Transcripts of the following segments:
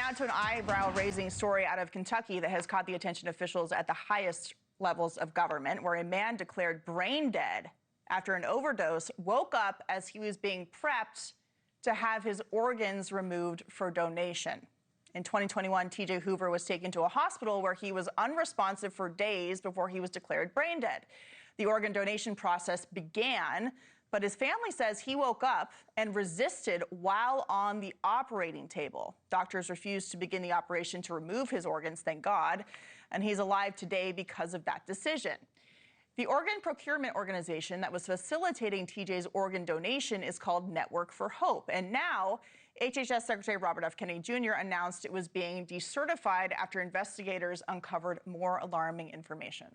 Now to an eyebrow-raising story out of Kentucky that has caught the attention of officials at the highest levels of government, where a man declared brain dead after an overdose woke up as he was being prepped to have his organs removed for donation. In 2021, TJ Hoover was taken to a hospital where he was unresponsive for days before he was declared brain dead. The organ donation process began, but his family says he woke up and resisted while on the operating table. Doctors refused to begin the operation to remove his organs, thank God, and he's alive today because of that decision. The organ procurement organization that was facilitating TJ's organ donation is called Network for Hope. And now, HHS Secretary Robert F. Kennedy Jr. announced it was being decertified after investigators uncovered more alarming information.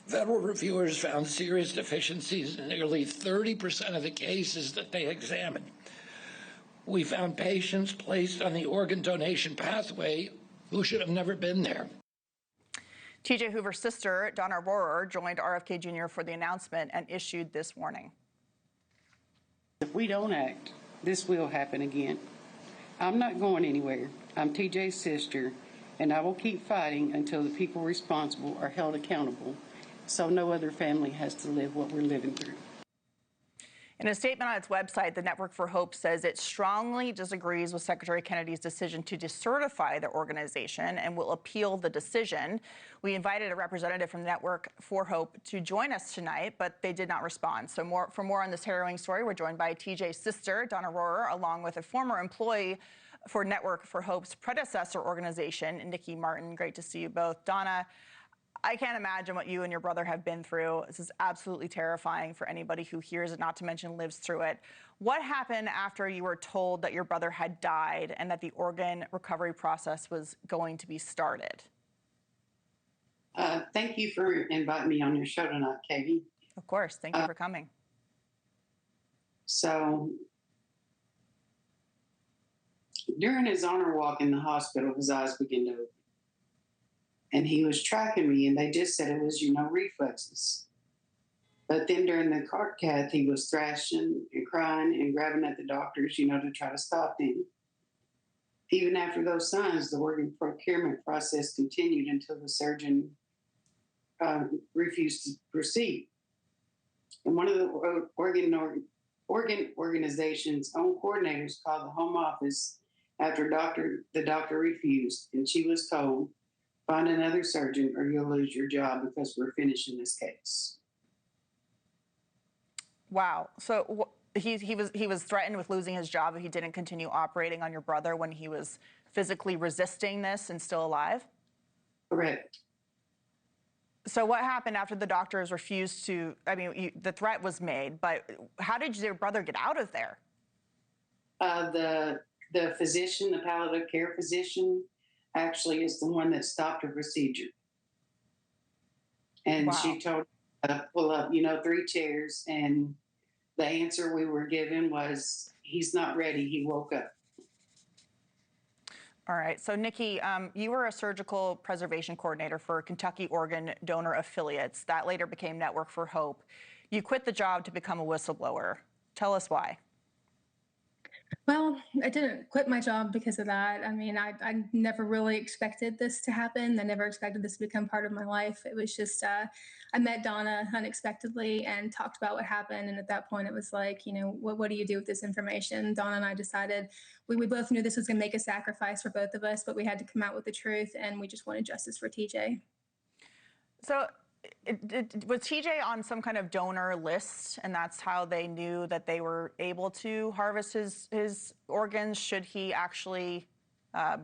Federal reviewers found serious deficiencies in nearly 30% of the cases that they examined. We found patients placed on the organ donation pathway who should have never been there. TJ Hoover's sister, Donna Rohrer, joined RFK Jr. for the announcement and issued this warning. If we don't act, this will happen again. I'm not going anywhere. I'm TJ's sister, and I will keep fighting until the people responsible are held accountable, so no other family has to live what we're living through. In a statement on its website, the Network for Hope says it strongly disagrees with Secretary Kennedy's decision to decertify the organization and will appeal the decision. We invited a representative from the Network for Hope to join us tonight, but they did not respond. So for more on this harrowing story, we're joined by TJ's sister, Donna Rohrer, along with a former employee for Network for Hope's predecessor organization, Nikki Martin. Great to see you both. Donna, I can't imagine what you and your brother have been through. This is absolutely terrifying for anybody who hears it, not to mention lives through it. What happened after you were told that your brother had died and that the organ recovery process was going to be started? Thank you for inviting me on your show tonight, Katie. Of course. Thank you for coming. So, during his honor walk in the hospital, his eyes began to open. And he was tracking me, and they just said it was, reflexes. But then during the cart cath, he was thrashing and crying and grabbing at the doctors, to try to stop him. Even after those signs, the organ procurement process continued until the surgeon refused to proceed. And one of the organ organization's own coordinators called the home office after the doctor refused, and she was told, "Find another surgeon or you'll lose your job because we're finishing this case." Wow. So he was threatened with losing his job if he didn't continue operating on your brother when he was physically resisting this and still alive? Correct. So what happened after the doctors refused to, the threat was made, but how did your brother get out of there? The physician, the palliative care physician, actually is the one that stopped the procedure. And wow. She told to pull up, 3 chairs. And the answer we were given was, he's not ready. He woke up. All right. So, Nikki, you were a surgical preservation coordinator for Kentucky organ donor affiliates. That later became Network for Hope. You quit the job to become a whistleblower. Tell us why. Well, I didn't quit my job because of that. I never really expected this to happen. I never expected this to become part of my life. It was just, I met Donna unexpectedly and talked about what happened. And at that point, it was like, what do you do with this information? Donna and I decided we both knew this was going to make a sacrifice for both of us, but we had to come out with the truth. And we just wanted justice for TJ. So was TJ on some kind of donor list, and that's how they knew that they were able to harvest his organs? Should he actually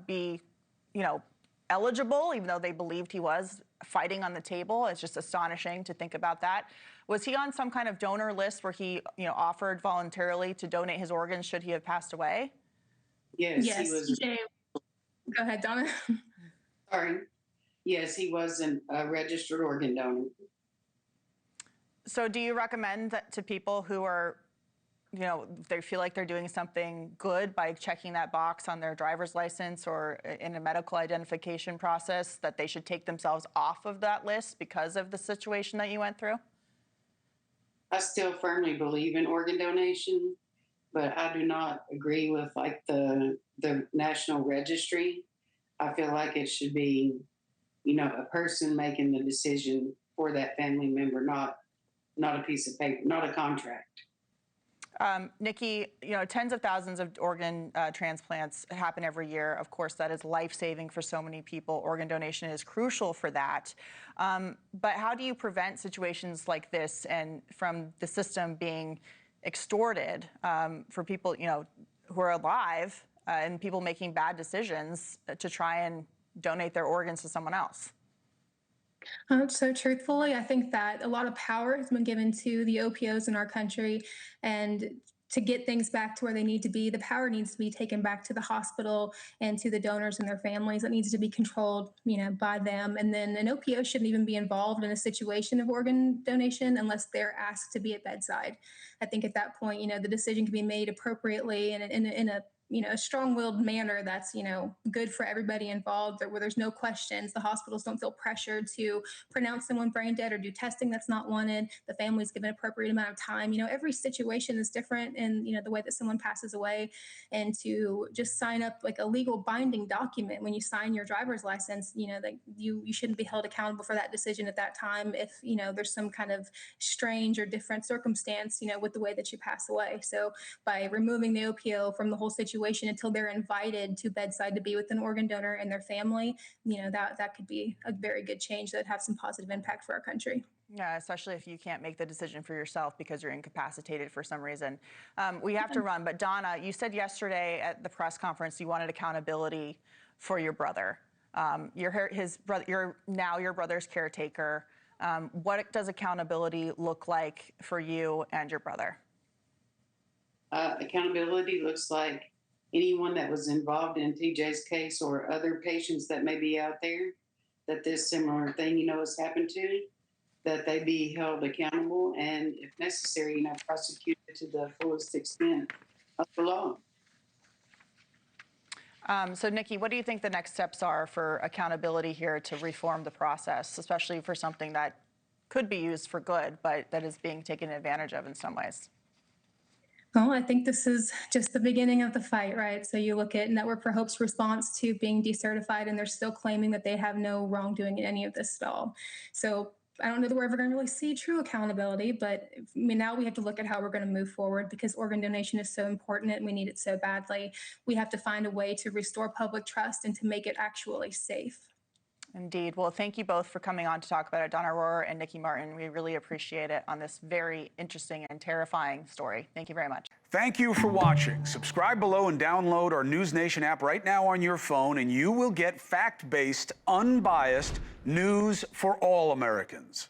be, eligible, even though they believed he was fighting on the table? It's just astonishing to think about that. Was he on some kind of donor list where he, offered voluntarily to donate his organs should he have passed away? Yes. He was. TJ, go ahead, Donna. Sorry. Yes, he was a registered organ donor. So do you recommend that to people who are, they feel like they're doing something good by checking that box on their driver's license or in a medical identification process, that they should take themselves off of that list because of the situation that you went through? I still firmly believe in organ donation. but I do not agree with like the national registry. I feel like it should be, you know, a person making the decision for that family member, not a piece of paper, not a contract. Nikki, you know, tens of thousands of organ transplants happen every year. Of course, that is life-saving for so many people. Organ donation is crucial for that. But how do you prevent situations like this and from the system being extorted for people, you know, who are alive and people making bad decisions to try and donate their organs to someone else? So truthfully, I think that a lot of power has been given to the OPOs in our country, and to get things back to where they need to be, the power needs to be taken back to the hospital and to the donors and their families. It needs to be controlled, you know, by them. And then an OPO shouldn't even be involved in a situation of organ donation unless they're asked to be at bedside. I think at that point, you know, the decision can be made appropriately and in a you know, a strong-willed manner that's, you know, good for everybody involved, where there's no questions. The hospitals don't feel pressured to pronounce someone brain dead or do testing that's not wanted. The family's given appropriate amount of time. You know, every situation is different in, you know, the way that someone passes away. And to just sign up like a legal binding document when you sign your driver's license, you know, that you shouldn't be held accountable for that decision at that time if, you know, there's some kind of strange or different circumstance, you know, with the way that you pass away. So by removing the OPO from the whole situation until they're invited to bedside to be with an organ donor and their family, you know, that could be a very good change that would have some positive impact for our country. Yeah, especially if you can't make the decision for yourself because you're incapacitated for some reason. We have to run, but Donna, you said yesterday at the press conference you wanted accountability for your brother. You're now your brother's caretaker. What does accountability look like for you and your brother? Accountability looks like anyone that was involved in TJ's case or other patients that may be out there that this similar thing, you know, has happened to, that they be held accountable and, if necessary, you know, prosecuted to the fullest extent of the law. So, Nikki, what do you think the next steps are for accountability here to reform the process, especially for something that could be used for good, but that is being taken advantage of in some ways? Well, I think this is just the beginning of the fight, right? So you look at Network for Hope's response to being decertified, and they're still claiming that they have no wrongdoing in any of this at all. So I don't know that we're ever going to really see true accountability, but I mean, now we have to look at how we're going to move forward because organ donation is so important and we need it so badly. We have to find a way to restore public trust and to make it actually safe. Indeed. Well, thank you both for coming on to talk about it, Donna Rohrer and Nikki Martin. We really appreciate it on this very interesting and terrifying story. Thank you very much. Thank you for watching. Subscribe below and download our NewsNation app right now on your phone, and you will get fact-based, unbiased news for all Americans.